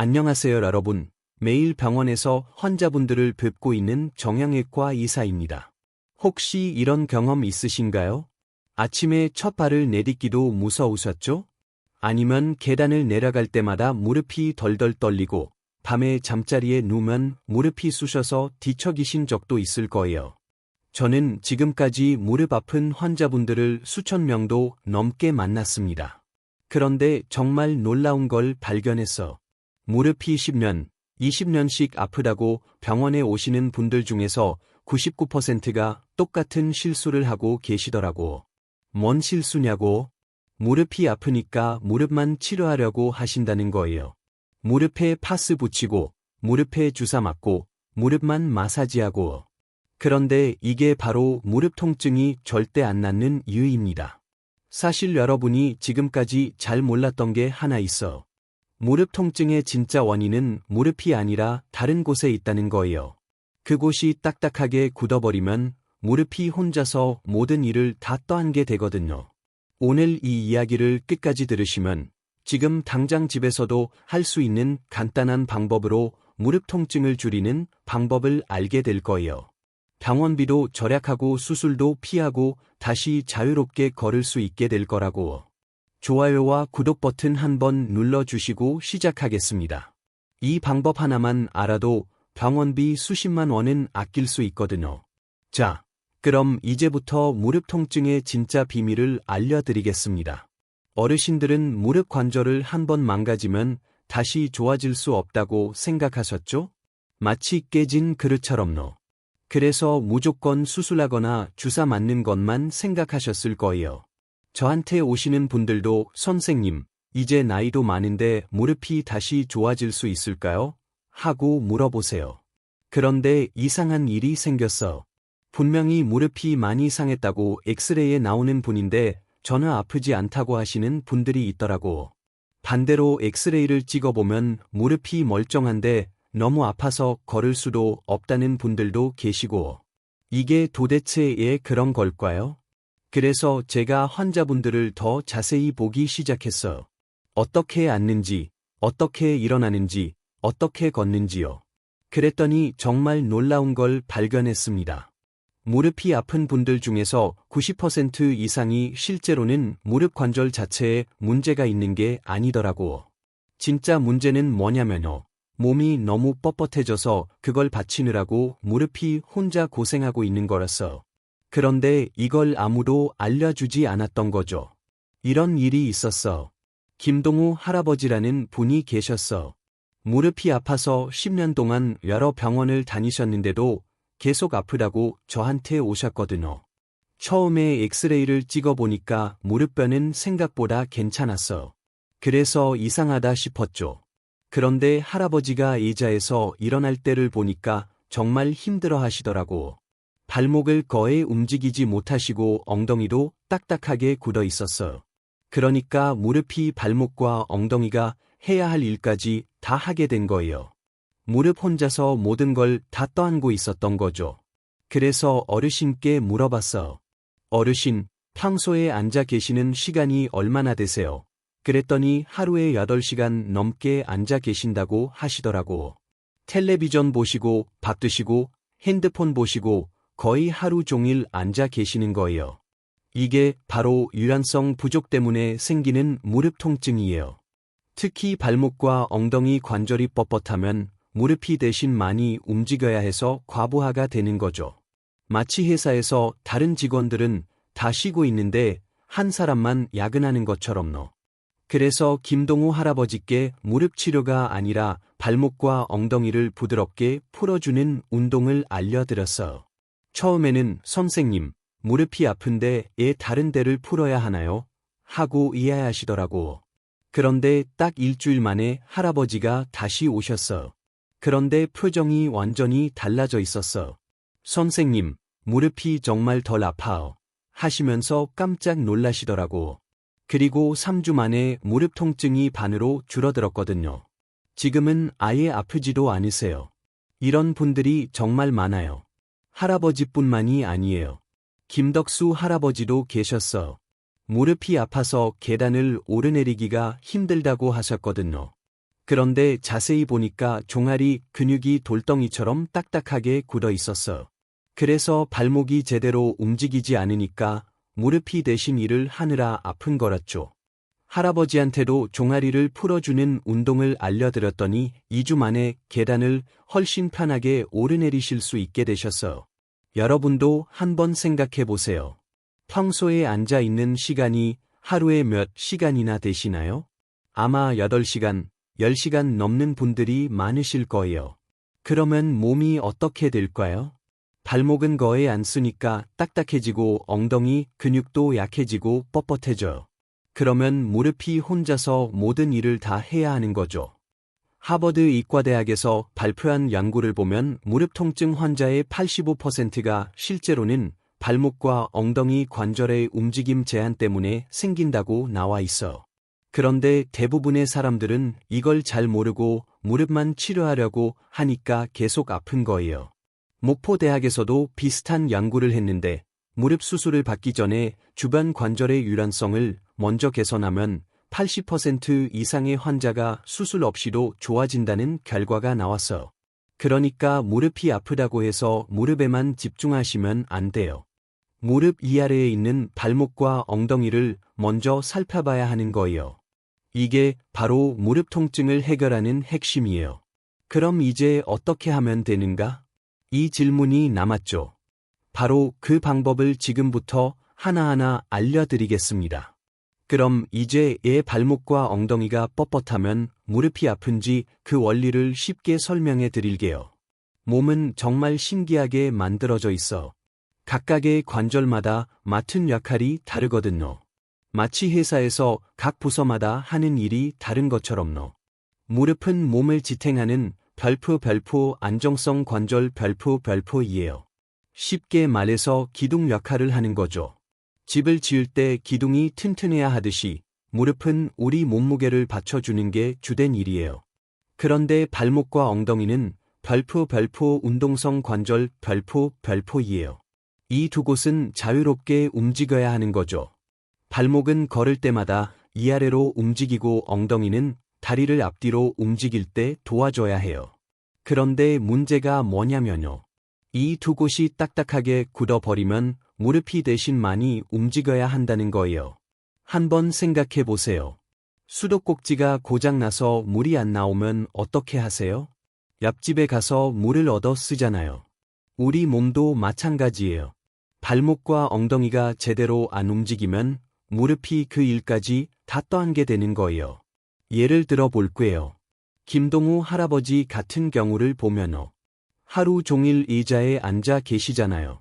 안녕하세요, 여러분. 매일 병원에서 환자분들을 뵙고 있는 정형외과 의사입니다. 혹시 이런 경험 있으신가요? 아침에 첫 발을 내딛기도 무서우셨죠? 아니면 계단을 내려갈 때마다 무릎이 덜덜 떨리고 밤에 잠자리에 누우면 무릎이 쑤셔서 뒤척이신 적도 있을 거예요. 저는 지금까지 무릎 아픈 환자분들을 수천 명도 넘게 만났습니다. 그런데 정말 놀라운 걸 발견했어. 무릎이 10년, 20년씩 아프다고 병원에 오시는 분들 중에서 99%가 똑같은 실수를 하고 계시더라고. 뭔 실수냐고? 무릎이 아프니까 무릎만 치료하려고 하신다는 거예요. 무릎에 파스 붙이고, 무릎에 주사 맞고, 무릎만 마사지하고. 그런데 이게 바로 무릎 통증이 절대 안 낫는 이유입니다. 사실 여러분이 지금까지 잘 몰랐던 게 하나 있어. 무릎 통증의 진짜 원인은 무릎이 아니라 다른 곳에 있다는 거예요. 그곳이 딱딱하게 굳어버리면 무릎이 혼자서 모든 일을 다 떠안게 되거든요. 오늘 이 이야기를 끝까지 들으시면 지금 당장 집에서도 할 수 있는 간단한 방법으로 무릎 통증을 줄이는 방법을 알게 될 거예요. 병원비도 절약하고 수술도 피하고 다시 자유롭게 걸을 수 있게 될 거라고. 좋아요와 구독 버튼 한번 눌러주시고 시작하겠습니다. 이 방법 하나만 알아도 병원비 수십만 원은 아낄 수 있거든요. 자, 그럼 이제부터 무릎 통증의 진짜 비밀을 알려드리겠습니다. 어르신들은 무릎 관절을 한번 망가지면 다시 좋아질 수 없다고 생각하셨죠? 마치 깨진 그릇처럼요. 그래서 무조건 수술하거나 주사 맞는 것만 생각하셨을 거예요. 저한테 오시는 분들도 선생님, 이제 나이도 많은데 무릎이 다시 좋아질 수 있을까요? 하고 물어보세요. 그런데 이상한 일이 생겼어. 분명히 무릎이 많이 상했다고 엑스레이에 나오는 분인데 전혀 아프지 않다고 하시는 분들이 있더라고. 반대로 엑스레이를 찍어보면 무릎이 멀쩡한데 너무 아파서 걸을 수도 없다는 분들도 계시고. 이게 도대체 왜 그런 걸까요? 그래서 제가 환자분들을 더 자세히 보기 시작했어요. 어떻게 앉는지, 어떻게 일어나는지, 어떻게 걷는지요. 그랬더니 정말 놀라운 걸 발견했습니다. 무릎이 아픈 분들 중에서 90% 이상이 실제로는 무릎 관절 자체에 문제가 있는 게 아니더라고. 진짜 문제는 뭐냐면요. 몸이 너무 뻣뻣해져서 그걸 받치느라고 무릎이 혼자 고생하고 있는 거라서. 그런데 이걸 아무도 알려주지 않았던 거죠. 이런 일이 있었어. 김동우 할아버지라는 분이 계셨어. 무릎이 아파서 10년 동안 여러 병원을 다니셨는데도 계속 아프다고 저한테 오셨거든요. 처음에 엑스레이를 찍어보니까 무릎뼈는 생각보다 괜찮았어. 그래서 이상하다 싶었죠. 그런데 할아버지가 의자에서 일어날 때를 보니까 정말 힘들어 하시더라고. 발목을 거의 움직이지 못하시고 엉덩이도 딱딱하게 굳어 있었어요. 그러니까 무릎이 발목과 엉덩이가 해야 할 일까지 다 하게 된 거예요. 무릎 혼자서 모든 걸 다 떠안고 있었던 거죠. 그래서 어르신께 물어봤어. 어르신, 평소에 앉아 계시는 시간이 얼마나 되세요? 그랬더니 하루에 8시간 넘게 앉아 계신다고 하시더라고. 텔레비전 보시고, 밥 드시고, 핸드폰 보시고, 거의 하루 종일 앉아 계시는 거예요. 이게 바로 유연성 부족 때문에 생기는 무릎 통증이에요. 특히 발목과 엉덩이 관절이 뻣뻣하면 무릎이 대신 많이 움직여야 해서 과부하가 되는 거죠. 마치 회사에서 다른 직원들은 다 쉬고 있는데 한 사람만 야근하는 것처럼요. 그래서 김동우 할아버지께 무릎 치료가 아니라 발목과 엉덩이를 부드럽게 풀어주는 운동을 알려드렸어요. 처음에는 선생님, 무릎이 아픈데 왜 다른 데를 풀어야 하나요? 하고 이해하시더라고. 그런데 딱 일주일 만에 할아버지가 다시 오셨어요. 그런데 표정이 완전히 달라져 있었어. 선생님, 무릎이 정말 덜 아파요. 하시면서 깜짝 놀라시더라고. 그리고 3주 만에 무릎 통증이 반으로 줄어들었거든요. 지금은 아예 아프지도 않으세요. 이런 분들이 정말 많아요. 할아버지뿐만이 아니에요. 김덕수 할아버지도 계셨어. 무릎이 아파서 계단을 오르내리기가 힘들다고 하셨거든요. 그런데 자세히 보니까 종아리 근육이 돌덩이처럼 딱딱하게 굳어 있었어. 그래서 발목이 제대로 움직이지 않으니까 무릎이 대신 일을 하느라 아픈 거랐죠. 할아버지한테도 종아리를 풀어주는 운동을 알려드렸더니 2주 만에 계단을 훨씬 편하게 오르내리실 수 있게 되셨어요. 여러분도 한번 생각해 보세요. 평소에 앉아 있는 시간이 하루에 몇 시간이나 되시나요? 아마 8시간, 10시간 넘는 분들이 많으실 거예요. 그러면 몸이 어떻게 될까요? 발목은 거의 안 쓰니까 딱딱해지고 엉덩이 근육도 약해지고 뻣뻣해져요. 그러면 무릎이 혼자서 모든 일을 다 해야 하는 거죠. 하버드 이과대학에서 발표한 연구를 보면 무릎 통증 환자의 85%가 실제로는 발목과 엉덩이 관절의 움직임 제한 때문에 생긴다고 나와 있어. 그런데 대부분의 사람들은 이걸 잘 모르고 무릎만 치료하려고 하니까 계속 아픈 거예요. 목포대학에서도 비슷한 연구를 했는데 무릎 수술을 받기 전에 주변 관절의 유연성을 먼저 개선하면 80% 이상의 환자가 수술 없이도 좋아진다는 결과가 나왔어요. 그러니까 무릎이 아프다고 해서 무릎에만 집중하시면 안 돼요. 무릎 위아래에 있는 발목과 엉덩이를 먼저 살펴봐야 하는 거예요. 이게 바로 무릎 통증을 해결하는 핵심이에요. 그럼 이제 어떻게 하면 되는가? 이 질문이 남았죠. 바로 그 방법을 지금부터 하나하나 알려드리겠습니다. 그럼 이제 애 발목과 엉덩이가 뻣뻣하면 무릎이 아픈지 그 원리를 쉽게 설명해 드릴게요. 몸은 정말 신기하게 만들어져 있어. 각각의 관절마다 맡은 역할이 다르거든요. 마치 회사에서 각 부서마다 하는 일이 다른 것처럼요. 무릎은 몸을 지탱하는 별표 안정성 관절 별표이에요. 쉽게 말해서 기둥 역할을 하는 거죠. 집을 지을 때 기둥이 튼튼해야 하듯이 무릎은 우리 몸무게를 받쳐주는 게 주된 일이에요. 그런데 발목과 엉덩이는 별표 운동성 관절 별표이에요. 이 두 곳은 자유롭게 움직여야 하는 거죠. 발목은 걸을 때마다 위아래로 움직이고 엉덩이는 다리를 앞뒤로 움직일 때 도와줘야 해요. 그런데 문제가 뭐냐면요. 이 두 곳이 딱딱하게 굳어버리면 무릎이 대신 많이 움직여야 한다는 거예요. 한번 생각해 보세요. 수도꼭지가 고장나서 물이 안 나오면 어떻게 하세요? 옆집에 가서 물을 얻어 쓰잖아요. 우리 몸도 마찬가지예요. 발목과 엉덩이가 제대로 안 움직이면 무릎이 그 일까지 다 떠안게 되는 거예요. 예를 들어 볼게요. 김동우 할아버지 같은 경우를 보면요. 하루 종일 의자에 앉아 계시잖아요.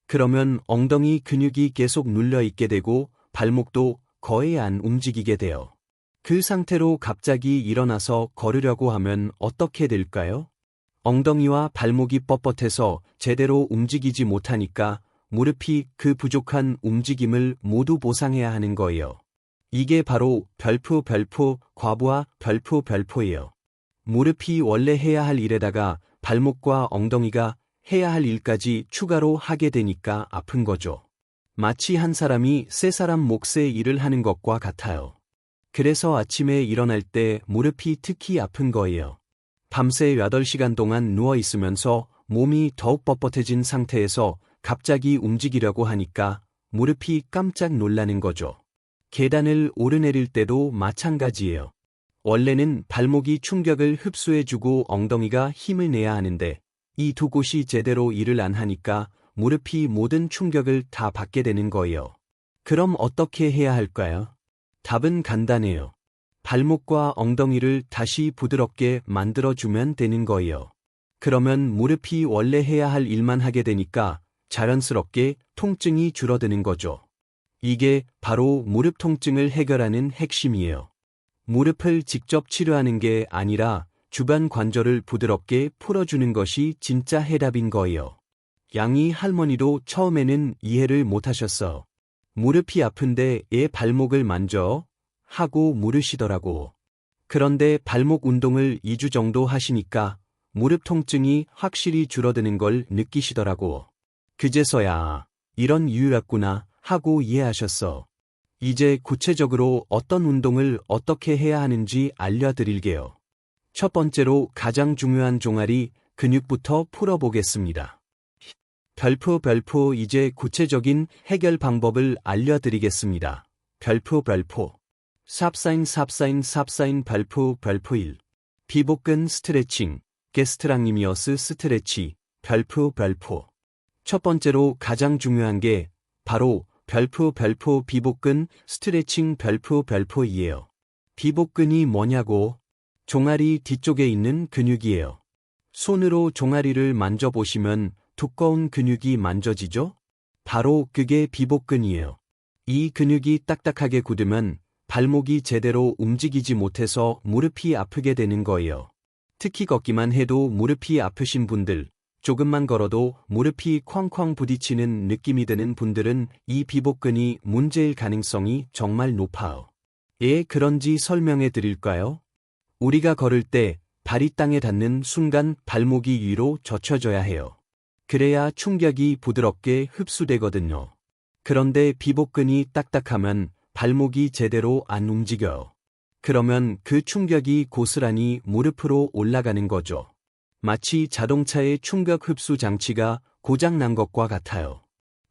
그러면 엉덩이 근육이 계속 눌려 있게 되고 발목도 거의 안 움직이게 돼요. 그 상태로 갑자기 일어나서 걸으려고 하면 어떻게 될까요? 엉덩이와 발목이 뻣뻣해서 제대로 움직이지 못하니까 무릎이 그 부족한 움직임을 모두 보상해야 하는 거예요. 이게 바로 별표 과부하 별표예요. 무릎이 원래 해야 할 일에다가 발목과 엉덩이가 해야 할 일까지 추가로 하게 되니까 아픈 거죠. 마치 한 사람이 세 사람 몫의 일을 하는 것과 같아요. 그래서 아침에 일어날 때 무릎이 특히 아픈 거예요. 밤새 8시간 동안 누워 있으면서 몸이 더욱 뻣뻣해진 상태에서 갑자기 움직이려고 하니까 무릎이 깜짝 놀라는 거죠. 계단을 오르내릴 때도 마찬가지예요. 원래는 발목이 충격을 흡수해주고 엉덩이가 힘을 내야 하는데 이 두 곳이 제대로 일을 안 하니까 무릎이 모든 충격을 다 받게 되는 거예요. 그럼 어떻게 해야 할까요? 답은 간단해요. 발목과 엉덩이를 다시 부드럽게 만들어주면 되는 거예요. 그러면 무릎이 원래 해야 할 일만 하게 되니까 자연스럽게 통증이 줄어드는 거죠. 이게 바로 무릎 통증을 해결하는 핵심이에요. 무릎을 직접 치료하는 게 아니라 주변 관절을 부드럽게 풀어주는 것이 진짜 해답인 거예요. 양이 할머니도 처음에는 이해를 못하셨어. 무릎이 아픈데 애 발목을 만져? 하고 물으시더라고. 그런데 발목 운동을 2주 정도 하시니까 무릎 통증이 확실히 줄어드는 걸 느끼시더라고. 그제서야 이런 이유였구나 하고 이해하셨어. 이제 구체적으로 어떤 운동을 어떻게 해야 하는지 알려드릴게요. 첫 번째로 가장 중요한 종아리 근육부터 풀어보겠습니다. 별표 이제 구체적인 해결 방법을 알려드리겠습니다. 별표 삽사인 별표 1 비복근 스트레칭 게스트랑니미어스 스트레치 별표 첫 번째로 가장 중요한 게 바로 별표 비복근 스트레칭 별표 2예요. 비복근이 뭐냐고? 종아리 뒤쪽에 있는 근육이에요. 손으로 종아리를 만져보시면 두꺼운 근육이 만져지죠? 바로 그게 비복근이에요. 이 근육이 딱딱하게 굳으면 발목이 제대로 움직이지 못해서 무릎이 아프게 되는 거예요. 특히 걷기만 해도 무릎이 아프신 분들, 조금만 걸어도 무릎이 쾅쾅 부딪히는 느낌이 드는 분들은 이 비복근이 문제일 가능성이 정말 높아요. 왜 그런지 설명해 드릴까요? 우리가 걸을 때 발이 땅에 닿는 순간 발목이 위로 젖혀져야 해요. 그래야 충격이 부드럽게 흡수되거든요. 그런데 비복근이 딱딱하면 발목이 제대로 안 움직여요. 그러면 그 충격이 고스란히 무릎으로 올라가는 거죠. 마치 자동차의 충격 흡수 장치가 고장난 것과 같아요.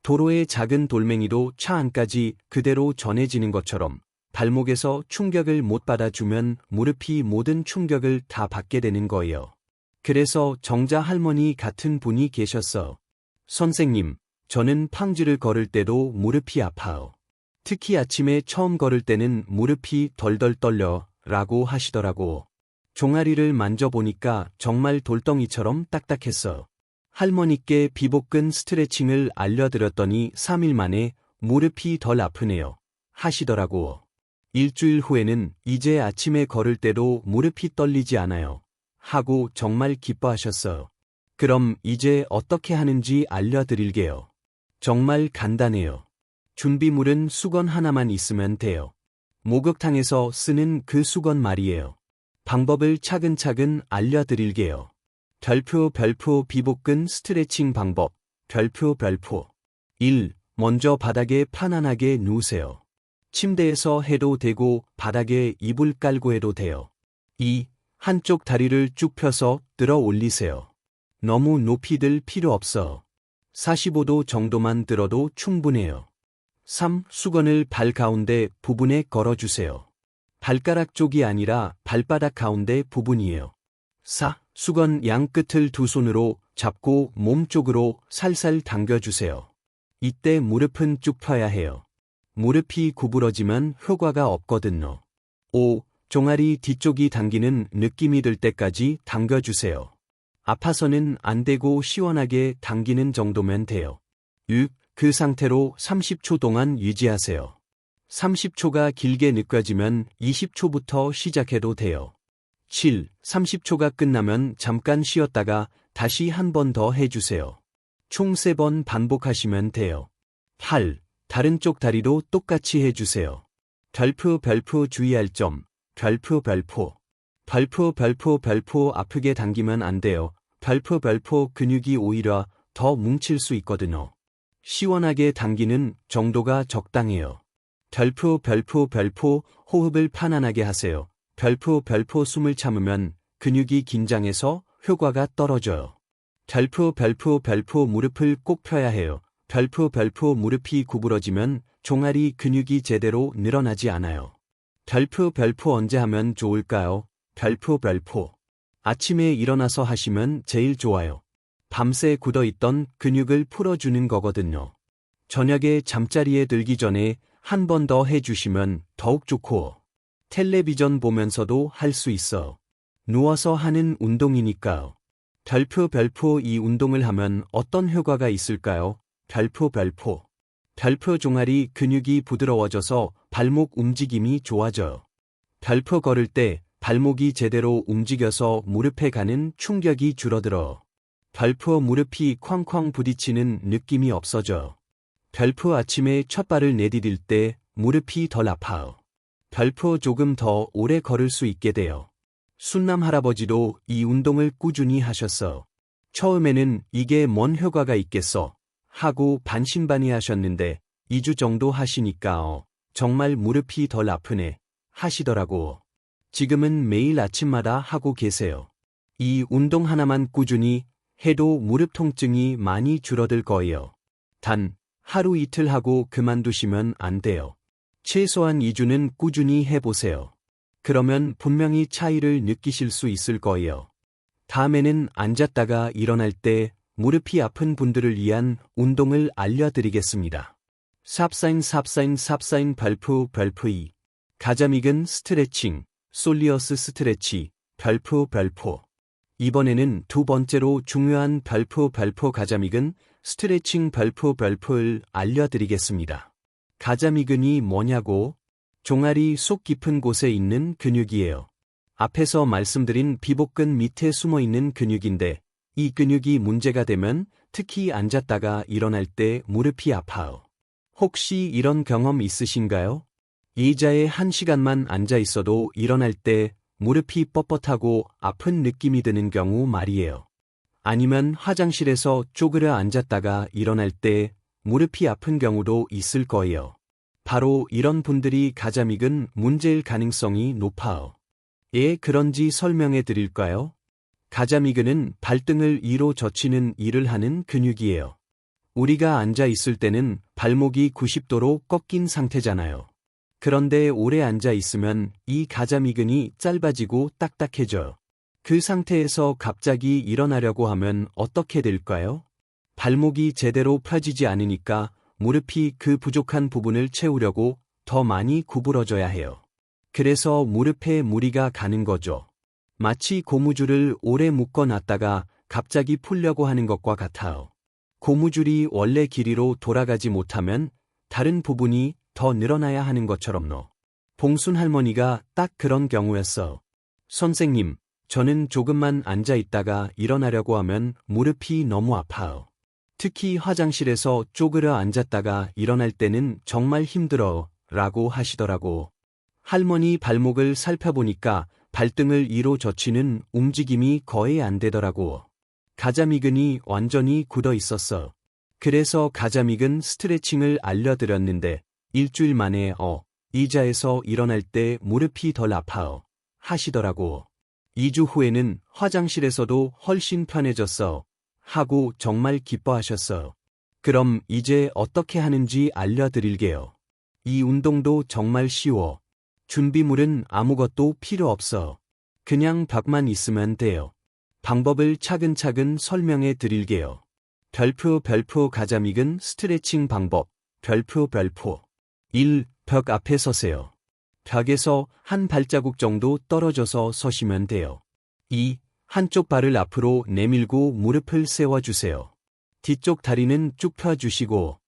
도로의 작은 돌멩이도 차 안까지 그대로 전해지는 것처럼 발목에서 충격을 못 받아주면 무릎이 모든 충격을 다 받게 되는 거예요. 그래서 정자 할머니 같은 분이 계셨어. 선생님, 저는 팡지를 걸을 때도 무릎이 아파요. 특히 아침에 처음 걸을 때는 무릎이 덜덜 떨려 라고 하시더라고. 종아리를 만져보니까 정말 돌덩이처럼 딱딱했어. 할머니께 비복근 스트레칭을 알려드렸더니 3일 만에 무릎이 덜 아프네요. 하시더라고. 일주일 후에는 이제 아침에 걸을 때도 무릎이 떨리지 않아요. 하고 정말 기뻐하셨어요. 그럼 이제 어떻게 하는지 알려드릴게요. 정말 간단해요. 준비물은 수건 하나만 있으면 돼요. 목욕탕에서 쓰는 그 수건 말이에요. 방법을 차근차근 알려드릴게요. 별표 비복근 스트레칭 방법 별표 1. 먼저 바닥에 편안하게 누우세요. 침대에서 해도 되고 바닥에 이불 깔고 해도 돼요. 2. 한쪽 다리를 쭉 펴서 들어 올리세요. 너무 높이 들 필요 없어. 45도 정도만 들어도 충분해요. 3. 수건을 발 가운데 부분에 걸어주세요. 발가락 쪽이 아니라 발바닥 가운데 부분이에요. 4. 수건 양 끝을 두 손으로 잡고 몸 쪽으로 살살 당겨주세요. 이때 무릎은 쭉 펴야 해요. 무릎이 구부러지면 효과가 없거든요. 5. 종아리 뒤쪽이 당기는 느낌이 들 때까지 당겨주세요. 아파서는 안 되고 시원하게 당기는 정도면 돼요. 6. 그 상태로 30초 동안 유지하세요. 30초가 길게 느껴지면 20초부터 시작해도 돼요. 7. 30초가 끝나면 잠깐 쉬었다가 다시 한 번 더 해주세요. 총 3번 반복하시면 돼요. 8. 다른 쪽 다리도 똑같이 해주세요. 별표 주의할 점 별표 아프게 당기면 안 돼요. 별표 근육이 오히려 더 뭉칠 수 있거든요. 시원하게 당기는 정도가 적당해요. 별표 호흡을 편안하게 하세요. 별표 숨을 참으면 근육이 긴장해서 효과가 떨어져요. 별표 무릎을 꼭 펴야 해요. 별표 무릎이 구부러지면 종아리 근육이 제대로 늘어나지 않아요. 별표 언제 하면 좋을까요? 별표 아침에 일어나서 하시면 제일 좋아요. 밤새 굳어있던 근육을 풀어주는 거거든요. 저녁에 잠자리에 들기 전에 한 번 더 해주시면 더욱 좋고 텔레비전 보면서도 할 수 있어. 누워서 하는 운동이니까요. 별표 이 운동을 하면 어떤 효과가 있을까요? 별표 종아리 근육이 부드러워져서 발목 움직임이 좋아져요. 별표 걸을 때 발목이 제대로 움직여서 무릎에 가는 충격이 줄어들어. 별표 무릎이 쾅쾅 부딪히는 느낌이 없어져요. 별표 아침에 첫 발을 내디딜 때 무릎이 덜 아파요. 별표 조금 더 오래 걸을 수 있게 돼요. 순남 할아버지도 이 운동을 꾸준히 하셨어. 처음에는 이게 뭔 효과가 있겠어 하고 반신반의 하셨는데 2주 정도 하시니까 정말 무릎이 덜 아프네 하시더라고. 지금은 매일 아침마다 하고 계세요. 이 운동 하나만 꾸준히 해도 무릎 통증이 많이 줄어들 거예요. 단, 하루 이틀 하고 그만두시면 안 돼요. 최소한 2주는 꾸준히 해보세요. 그러면 분명히 차이를 느끼실 수 있을 거예요. 다음에는 앉았다가 일어날 때 무릎이 아픈 분들을 위한 운동을 알려드리겠습니다. 삽사인 별표 2. 가자믹은 스트레칭, 솔리어스 스트레치, 별표. 이번에는 두 번째로 중요한 별표 가자믹은 스트레칭 별표를 알려드리겠습니다. 가자믹은이 뭐냐고? 종아리 속 깊은 곳에 있는 근육이에요. 앞에서 말씀드린 비복근 밑에 숨어있는 근육인데 이 근육이 문제가 되면 특히 앉았다가 일어날 때 무릎이 아파요. 혹시 이런 경험 있으신가요? 의자에 1시간만 앉아 있어도 일어날 때 무릎이 뻣뻣하고 아픈 느낌이 드는 경우 말이에요. 아니면 화장실에서 쪼그려 앉았다가 일어날 때 무릎이 아픈 경우도 있을 거예요. 바로 이런 분들이 가자믹은 문제일 가능성이 높아요. 왜 그런지 설명해 드릴까요? 가자미근은 발등을 위로 젖히는 일을 하는 근육이에요. 우리가 앉아 있을 때는 발목이 90도로 꺾인 상태잖아요. 그런데 오래 앉아 있으면 이 가자미근이 짧아지고 딱딱해져요. 그 상태에서 갑자기 일어나려고 하면 어떻게 될까요? 발목이 제대로 펴지지 않으니까 무릎이 그 부족한 부분을 채우려고 더 많이 구부러져야 해요. 그래서 무릎에 무리가 가는 거죠. 마치 고무줄을 오래 묶어놨다가 갑자기 풀려고 하는 것과 같아요. 고무줄이 원래 길이로 돌아가지 못하면 다른 부분이 더 늘어나야 하는 것처럼요. 봉순 할머니가 딱 그런 경우였어요. 선생님, 저는 조금만 앉아 있다가 일어나려고 하면 무릎이 너무 아파요. 특히 화장실에서 쪼그려 앉았다가 일어날 때는 정말 힘들어 라고 하시더라고. 할머니 발목을 살펴보니까 발등을 위로 젖히는 움직임이 거의 안 되더라고. 가자미근이 완전히 굳어 있었어. 그래서 가자미근 스트레칭을 알려드렸는데 일주일 만에 의자에서 일어날 때 무릎이 덜 아파요 하시더라고. 2주 후에는 화장실에서도 훨씬 편해졌어 하고 정말 기뻐하셨어요. 그럼 이제 어떻게 하는지 알려드릴게요. 이 운동도 정말 쉬워. 준비물은 아무것도 필요 없어. 그냥 벽만 있으면 돼요. 방법을 차근차근 설명해 드릴게요. 별표 가자믹은 스트레칭 방법. 별표 1. 벽 앞에 서세요. 벽에서 한 발자국 정도 떨어져서 서시면 돼요. 2. 한쪽 발을 앞으로 내밀고 무릎을 세워주세요. 뒤쪽 다리는 쭉 펴주시고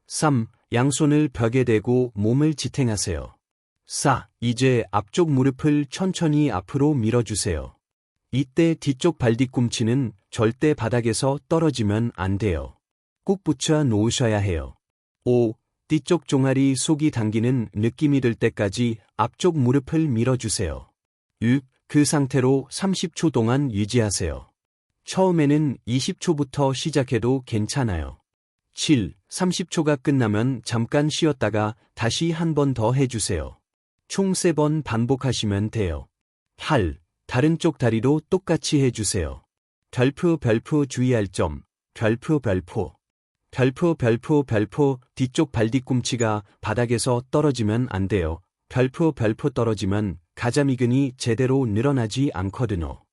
3. 양손을 벽에 대고 몸을 지탱하세요. 4. 이제 앞쪽 무릎을 천천히 앞으로 밀어주세요. 이때 뒤쪽 발 뒤꿈치는 절대 바닥에서 떨어지면 안 돼요. 꼭 붙여 놓으셔야 해요. 5. 뒤쪽 종아리 속이 당기는 느낌이 들 때까지 앞쪽 무릎을 밀어주세요. 6. 그 상태로 30초 동안 유지하세요. 처음에는 20초부터 시작해도 괜찮아요. 7. 30초가 끝나면 잠깐 쉬었다가 다시 한 번 더 해주세요. 총 3번 반복하시면 돼요. 8. 다른 쪽 다리도 똑같이 해주세요. 별표 주의할 점. 별표 뒤쪽 발 뒤꿈치가 바닥에서 떨어지면 안 돼요. 별표 떨어지면 가자미근이 제대로 늘어나지 않거든요.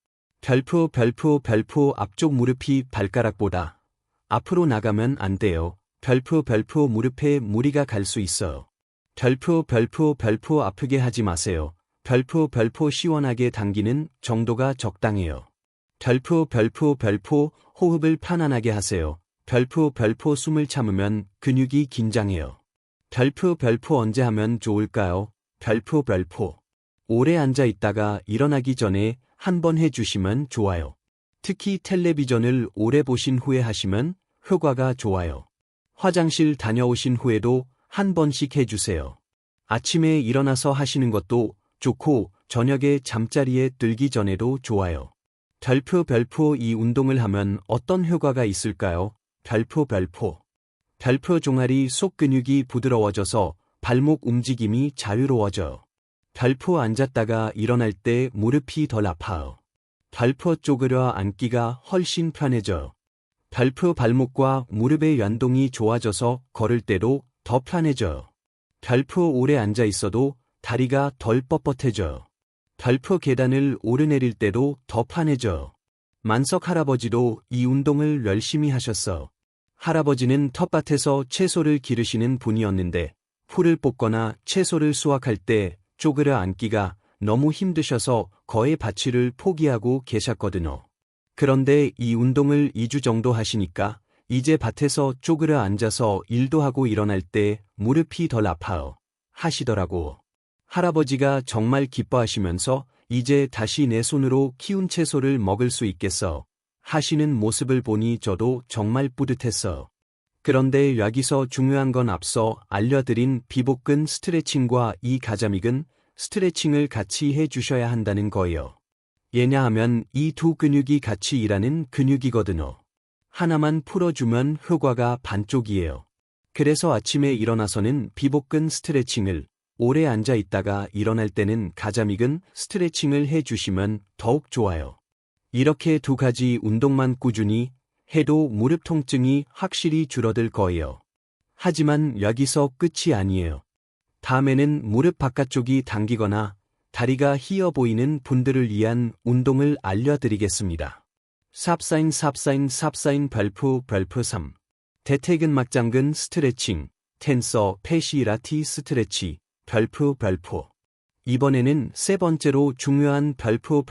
별표 앞쪽 무릎이 발가락보다 앞으로 나가면 안 돼요. 별표 무릎에 무리가 갈 수 있어요. 별표 아프게 하지 마세요. 별표 시원하게 당기는 정도가 적당해요. 별표 호흡을 편안하게 하세요. 별표 숨을 참으면 근육이 긴장해요. 별표 언제 하면 좋을까요? 별표 오래 앉아 있다가 일어나기 전에 한 번 해주시면 좋아요. 특히 텔레비전을 오래 보신 후에 하시면 효과가 좋아요. 화장실 다녀오신 후에도 한 번씩 해주세요. 아침에 일어나서 하시는 것도 좋고 저녁에 잠자리에 들기 전에도 좋아요. 별표 이 운동을 하면 어떤 효과가 있을까요? 별표 종아리 속 근육이 부드러워져서 발목 움직임이 자유로워져요. 별표 앉았다가 일어날 때 무릎이 덜 아파요. 별표 쪼그려 앉기가 훨씬 편해져요. 별표 발목과 무릎의 연동이 좋아져서 걸을 때도 더 편해져요. 별표 오래 앉아 있어도 다리가 덜 뻣뻣해져요. 별표 계단을 오르내릴 때도 더 편해져요. 만석 할아버지도 이 운동을 열심히 하셨어. 할아버지는 텃밭에서 채소를 기르시는 분이었는데 풀을 뽑거나 채소를 수확할 때 쪼그려 앉기가 너무 힘드셔서 거의 밭일을 포기하고 계셨거든요. 그런데 이 운동을 2주 정도 하시니까 이제 밭에서 쪼그려 앉아서 일도 하고 일어날 때 무릎이 덜 아파요. 하시더라고. 할아버지가 정말 기뻐하시면서 이제 다시 내 손으로 키운 채소를 먹을 수 있겠어 하시는 모습을 보니 저도 정말 뿌듯했어. 그런데 여기서 중요한 건 앞서 알려드린 비복근 스트레칭과 이 가자미근 스트레칭을 같이 해주셔야 한다는 거예요. 왜냐하면 이 두 근육이 같이 일하는 근육이거든요. 하나만 풀어주면 효과가 반쪽이에요. 그래서 아침에 일어나서는 비복근 스트레칭을, 오래 앉아 있다가 일어날 때는 가자미근 스트레칭을 해주시면 더욱 좋아요. 이렇게 두 가지 운동만 꾸준히 해도 무릎 통증이 확실히 줄어들 거예요. 하지만 여기서 끝이 아니에요. 다음에는 무릎 바깥쪽이 당기거나 다리가 휘어 보이는 분들을 위한 운동을 알려드리겠습니다. 삽사인 별표 3. 대퇴근막장근 스트레칭, 텐서 페시라티 스트레치, 별표. 이번에는 세 번째로 중요한 별표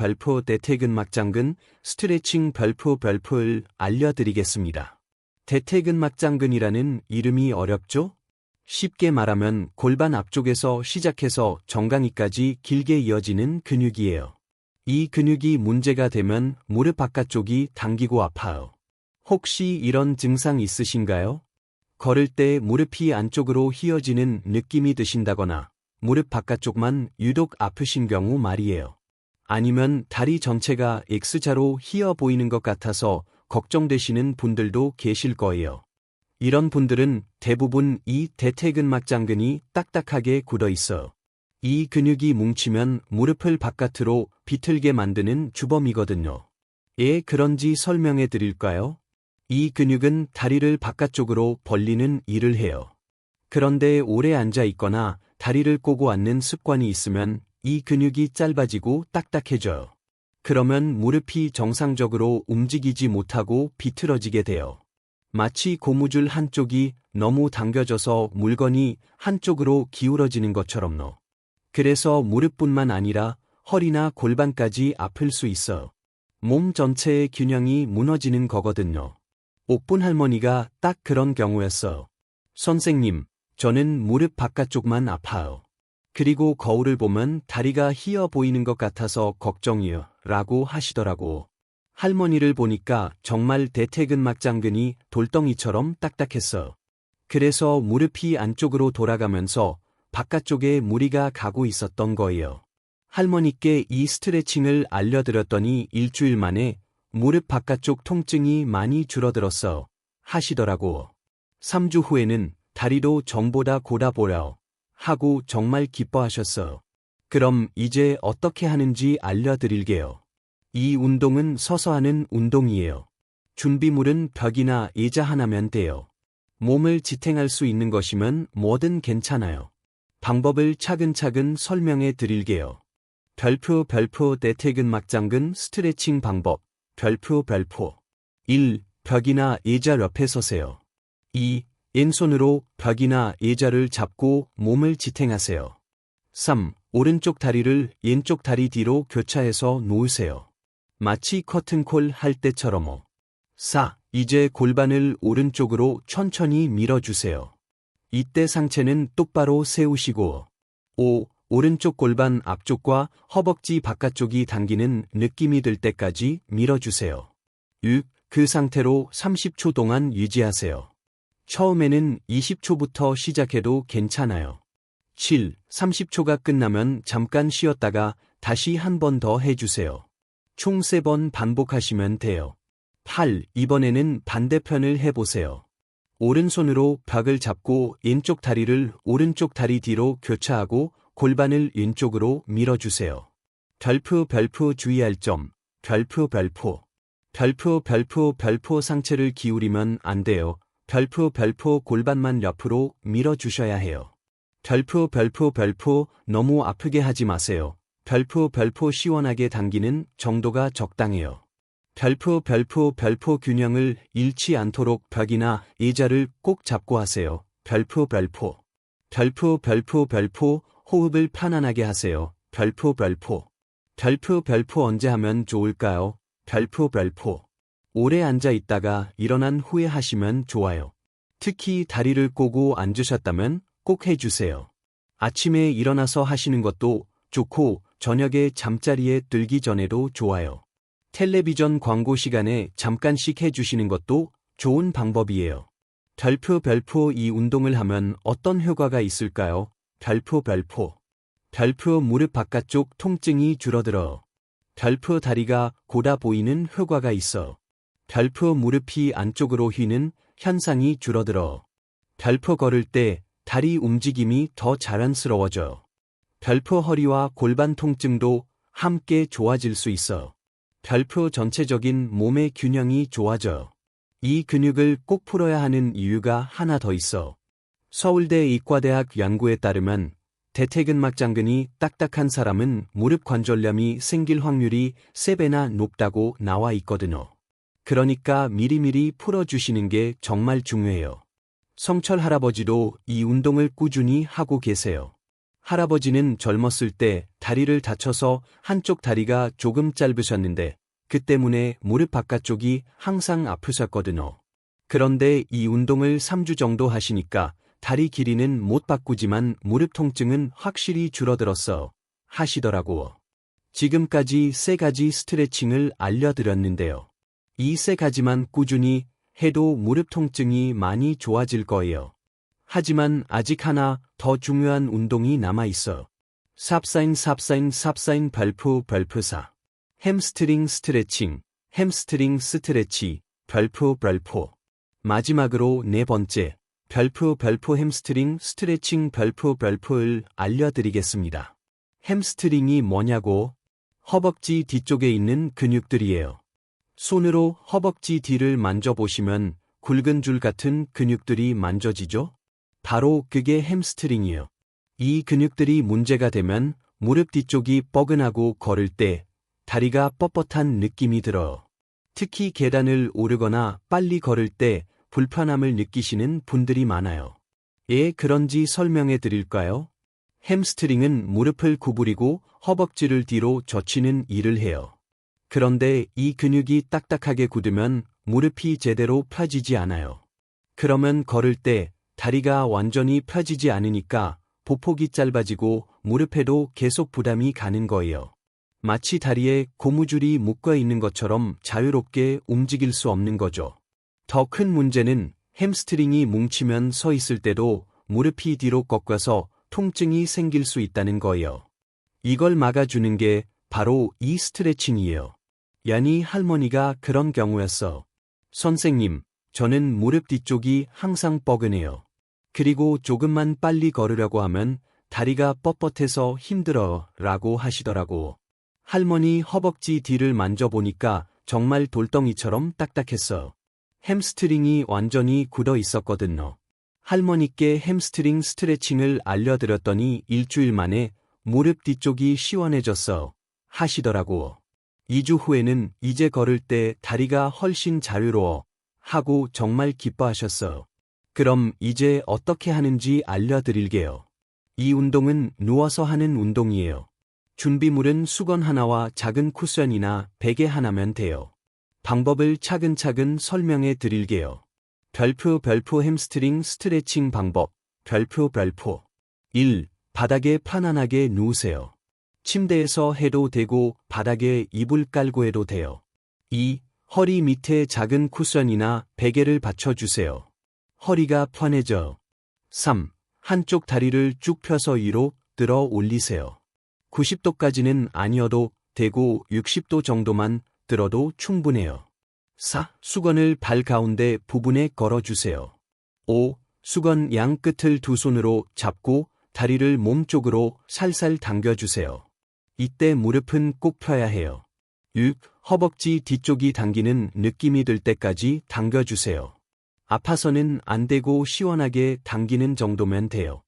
대퇴근막장근 스트레칭 별표를 알려드리겠습니다. 대퇴근막장근이라는 이름이 어렵죠? 쉽게 말하면 골반 앞쪽에서 시작해서 정강이까지 길게 이어지는 근육이에요. 이 근육이 문제가 되면 무릎 바깥쪽이 당기고 아파요. 혹시 이런 증상 있으신가요? 걸을 때 무릎이 안쪽으로 휘어지는 느낌이 드신다거나 무릎 바깥쪽만 유독 아프신 경우 말이에요. 아니면 다리 전체가 X자로 휘어 보이는 것 같아서 걱정되시는 분들도 계실 거예요. 이런 분들은 대부분 이 대퇴근막장근이 딱딱하게 굳어 있어요. 이 근육이 뭉치면 무릎을 바깥으로 비틀게 만드는 주범이거든요. 왜 그런지 설명해 드릴까요? 이 근육은 다리를 바깥쪽으로 벌리는 일을 해요. 그런데 오래 앉아 있거나 다리를 꼬고 앉는 습관이 있으면 이 근육이 짧아지고 딱딱해져요. 그러면 무릎이 정상적으로 움직이지 못하고 비틀어지게 돼요. 마치 고무줄 한쪽이 너무 당겨져서 물건이 한쪽으로 기울어지는 것처럼요. 그래서 무릎뿐만 아니라 허리나 골반까지 아플 수 있어요. 몸 전체의 균형이 무너지는 거거든요. 옥분 할머니가 딱 그런 경우였어요. 선생님, 저는 무릎 바깥쪽만 아파요. 그리고 거울을 보면 다리가 휘어 보이는 것 같아서 걱정이요. 라고 하시더라고. 할머니를 보니까 정말 대퇴근막장근이 돌덩이처럼 딱딱했어요. 그래서 무릎이 안쪽으로 돌아가면서 바깥쪽에 무리가 가고 있었던 거예요. 할머니께 이 스트레칭을 알려드렸더니 일주일 만에 무릎 바깥쪽 통증이 많이 줄어들었어 하시더라고. 3주 후에는 다리도 전보다 고다 보여 하고 정말 기뻐하셨어요. 그럼 이제 어떻게 하는지 알려드릴게요. 이 운동은 서서 하는 운동이에요. 준비물은 벽이나 의자 하나면 돼요. 몸을 지탱할 수 있는 것이면 뭐든 괜찮아요. 방법을 차근차근 설명해 드릴게요. 별표 대퇴근막장근 스트레칭 방법. 별표 1. 벽이나 의자 옆에 서세요. 2. 왼손으로 벽이나 의자를 잡고 몸을 지탱하세요. 3. 오른쪽 다리를 왼쪽 다리 뒤로 교차해서 놓으세요. 마치 커튼콜 할 때처럼. 4. 이제 골반을 오른쪽으로 천천히 밀어주세요. 이때 상체는 똑바로 세우시고. 5. 오른쪽 골반 앞쪽과 허벅지 바깥쪽이 당기는 느낌이 들 때까지 밀어주세요. 6. 그 상태로 30초 동안 유지하세요. 처음에는 20초부터 시작해도 괜찮아요. 7. 30초가 끝나면 잠깐 쉬었다가 다시 한 번 더 해주세요. 총 3번 반복하시면 돼요. 8. 이번에는 반대편을 해보세요. 오른손으로 벽을 잡고 왼쪽 다리를 오른쪽 다리 뒤로 교차하고 골반을 왼쪽으로 밀어주세요. 별표 주의할 점, 별표 상체를 기울이면 안 돼요. 별표 골반만 옆으로 밀어주셔야 해요. 별표 너무 아프게 하지 마세요. 별표 시원하게 당기는 정도가 적당해요. 별표 균형을 잃지 않도록 벽이나 의자를 꼭 잡고 하세요. 별표 호흡을 편안하게 하세요. 별표 언제 하면 좋을까요? 별표 오래 앉아 있다가 일어난 후에 하시면 좋아요. 특히 다리를 꼬고 앉으셨다면 꼭 해주세요. 아침에 일어나서 하시는 것도 좋고 저녁에 잠자리에 들기 전에도 좋아요. 텔레비전 광고 시간에 잠깐씩 해주시는 것도 좋은 방법이에요. 별표 이 운동을 하면 어떤 효과가 있을까요? 별표 무릎 바깥쪽 통증이 줄어들어. 별표 다리가 고다 보이는 효과가 있어. 별표 무릎이 안쪽으로 휘는 현상이 줄어들어. 별표 걸을 때 다리 움직임이 더 자연스러워져. 별표 허리와 골반 통증도 함께 좋아질 수 있어. 별표 전체적인 몸의 균형이 좋아져. 이 근육을 꼭 풀어야 하는 이유가 하나 더 있어. 서울대 의과대학 연구에 따르면 대퇴근막 장근이 딱딱한 사람은 무릎 관절염이 생길 확률이 3배나 높다고 나와 있거든요. 그러니까 미리미리 풀어주시는 게 정말 중요해요. 성철 할아버지도 이 운동을 꾸준히 하고 계세요. 할아버지는 젊었을 때 다리를 다쳐서 한쪽 다리가 조금 짧으셨는데 그 때문에 무릎 바깥쪽이 항상 아프셨거든요. 그런데 이 운동을 3주 정도 하시니까 다리 길이는 못 바꾸지만 무릎 통증은 확실히 줄어들었어 하시더라고. 지금까지 3가지 스트레칭을 알려드렸는데요. 이 3가지만 꾸준히 해도 무릎 통증이 많이 좋아질 거예요. 하지만 아직 하나 더 중요한 운동이 남아있어. 삽사인 별표 4. 햄스트링 스트레칭, 햄스트링 스트레치, 별표. 마지막으로 4번째, 별표 햄스트링 스트레칭 별표를 알려드리겠습니다. 햄스트링이 뭐냐고? 허벅지 뒤쪽에 있는 근육들이에요. 손으로 허벅지 뒤를 만져보시면 굵은 줄 같은 근육들이 만져지죠? 바로 그게 햄스트링이에요. 이 근육들이 문제가 되면 무릎 뒤쪽이 뻐근하고 걸을 때 다리가 뻣뻣한 느낌이 들어요. 특히 계단을 오르거나 빨리 걸을 때 불편함을 느끼시는 분들이 많아요. 왜 그런지 설명해 드릴까요? 햄스트링은 무릎을 구부리고 허벅지를 뒤로 젖히는 일을 해요. 그런데 이 근육이 딱딱하게 굳으면 무릎이 제대로 펴지지 않아요. 그러면 걸을 때 다리가 완전히 펴지지 않으니까 보폭이 짧아지고 무릎에도 계속 부담이 가는 거예요. 마치 다리에 고무줄이 묶어 있는 것처럼 자유롭게 움직일 수 없는 거죠. 더 큰 문제는 햄스트링이 뭉치면 서 있을 때도 무릎이 뒤로 꺾여서 통증이 생길 수 있다는 거예요. 이걸 막아주는 게 바로 이 스트레칭이에요. 야니 할머니가 그런 경우였어. 선생님, 저는 무릎 뒤쪽이 항상 뻐근해요. 그리고 조금만 빨리 걸으려고 하면 다리가 뻣뻣해서 힘들어 라고 하시더라고. 할머니 허벅지 뒤를 만져보니까 정말 돌덩이처럼 딱딱했어. 햄스트링이 완전히 굳어 있었거든요. 할머니께 햄스트링 스트레칭을 알려드렸더니 일주일 만에 무릎 뒤쪽이 시원해졌어 하시더라고. 2주 후에는 이제 걸을 때 다리가 훨씬 자유로워 하고 정말 기뻐하셨어. 그럼 이제 어떻게 하는지 알려드릴게요. 이 운동은 누워서 하는 운동이에요. 준비물은 수건 하나와 작은 쿠션이나 베개 하나면 돼요. 방법을 차근차근 설명해 드릴게요. 별표 햄스트링 스트레칭 방법. 별표 1. 바닥에 편안하게 누우세요. 침대에서 해도 되고 바닥에 이불 깔고 해도 돼요. 2. 허리 밑에 작은 쿠션이나 베개를 받쳐주세요. 허리가 편해져. 3. 한쪽 다리를 쭉 펴서 위로 들어 올리세요. 90도까지는 아니어도 되고 60도 정도만 들어도 충분해요. 4. 수건을 발 가운데 부분에 걸어주세요. 5. 수건 양 끝을 두 손으로 잡고 다리를 몸쪽으로 살살 당겨주세요. 이때 무릎은 꼭 펴야 해요. 6. 허벅지 뒤쪽이 당기는 느낌이 들 때까지 당겨주세요. 아파서는 안 되고 시원하게 당기는 정도면 돼요.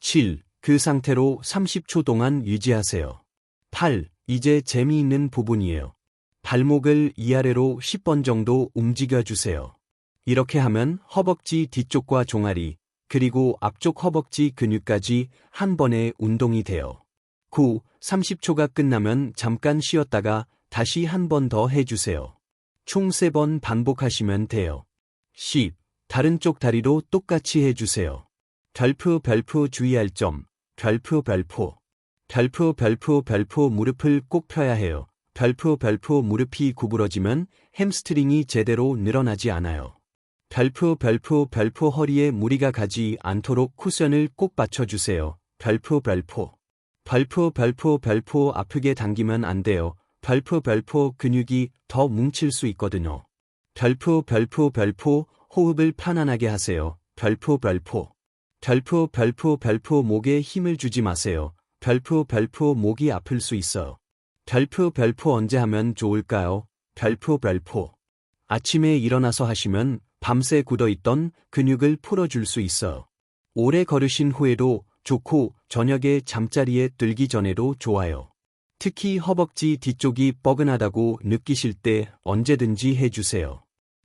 7. 그 상태로 30초 동안 유지하세요. 8. 이제 재미있는 부분이에요. 발목을 위아래로 10번 정도 움직여주세요. 이렇게 하면 허벅지 뒤쪽과 종아리, 그리고 앞쪽 허벅지 근육까지 한 번에 운동이 돼요. 9. 30초가 끝나면 잠깐 쉬었다가 다시 한 번 더 해주세요. 총 3번 반복하시면 돼요. 10. 다른 쪽 다리도 똑같이 해주세요. 별표 주의할 점, 별표 무릎을 꼭 펴야 해요. 별표 무릎이 구부러지면 햄스트링이 제대로 늘어나지 않아요. 별표 허리에 무리가 가지 않도록 쿠션을 꼭 받쳐주세요. 별표 아프게 당기면 안 돼요. 별표 근육이 더 뭉칠 수 있거든요. 별표 호흡을 편안하게 하세요. 별표 목에 힘을 주지 마세요. 별표 목이 아플 수 있어요. 별표 언제 하면 좋을까요? 별표 아침에 일어나서 하시면 밤새 굳어있던 근육을 풀어줄 수 있어요. 오래 걸으신 후에도 좋고 저녁에 잠자리에 들기 전에도 좋아요. 특히 허벅지 뒤쪽이 뻐근하다고 느끼실 때 언제든지 해주세요.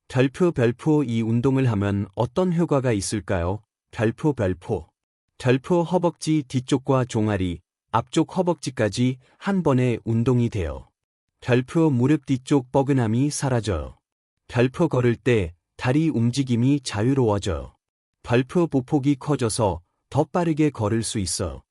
별표 이 운동을 하면 어떤 효과가 있을까요? 별표 허벅지 뒤쪽과 종아리, 앞쪽 허벅지까지 한 번에 운동이 돼요. 별표 무릎 뒤쪽 뻐근함이 사라져요. 별표 걸을 때 다리 움직임이 자유로워져요. 별표 보폭이 커져서 더 빠르게 걸을 수 있어요.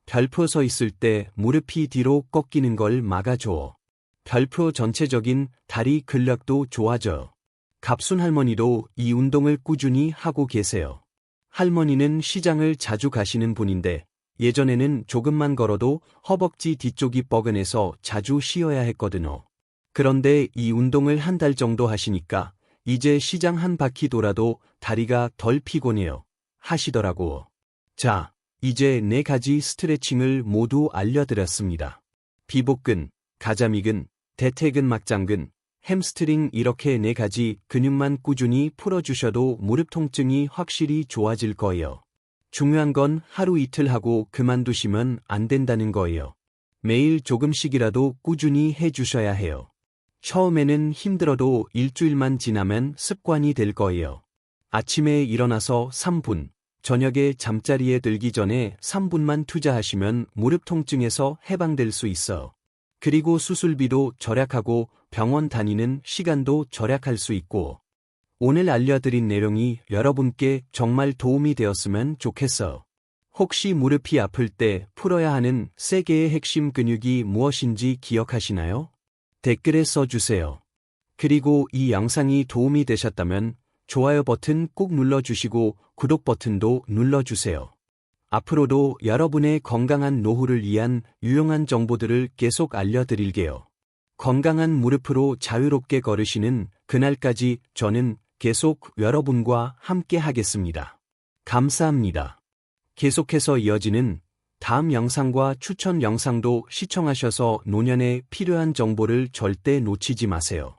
별표 서 있을 때 무릎이 뒤로 꺾이는 걸 막아줘. 별표 전체적인 다리 근력도 좋아져요. 갑순 할머니도 이 운동을 꾸준히 하고 계세요. 할머니는 시장을 자주 가시는 분인데 예전에는 조금만 걸어도 허벅지 뒤쪽이 뻐근해서 자주 쉬어야 했거든요. 그런데 이 운동을 한 달 정도 하시니까 이제 시장 한 바퀴 돌아도 다리가 덜 피곤해요. 하시더라고. 자, 이제 4가지 스트레칭을 모두 알려드렸습니다. 비복근, 가자미근, 대퇴근 막장근, 햄스트링 이렇게 4가지 근육만 꾸준히 풀어주셔도 무릎 통증이 확실히 좋아질 거예요. 중요한 건 하루 이틀 하고 그만두시면 안 된다는 거예요. 매일 조금씩이라도 꾸준히 해주셔야 해요. 처음에는 힘들어도 일주일만 지나면 습관이 될 거예요. 아침에 일어나서 3분, 저녁에 잠자리에 들기 전에 3분만 투자하시면 무릎 통증에서 해방될 수 있어요. 그리고 수술비도 절약하고 병원 다니는 시간도 절약할 수 있고, 오늘 알려드린 내용이 여러분께 정말 도움이 되었으면 좋겠어요. 혹시 무릎이 아플 때 풀어야 하는 3개의 핵심 근육이 무엇인지 기억하시나요? 댓글에 써주세요. 그리고 이 영상이 도움이 되셨다면 좋아요 버튼 꼭 눌러주시고 구독 버튼도 눌러주세요. 앞으로도 여러분의 건강한 노후를 위한 유용한 정보들을 계속 알려드릴게요. 건강한 무릎으로 자유롭게 걸으시는 그날까지 저는 계속 여러분과 함께 하겠습니다. 감사합니다. 계속해서 이어지는 다음 영상과 추천 영상도 시청하셔서 노년에 필요한 정보를 절대 놓치지 마세요.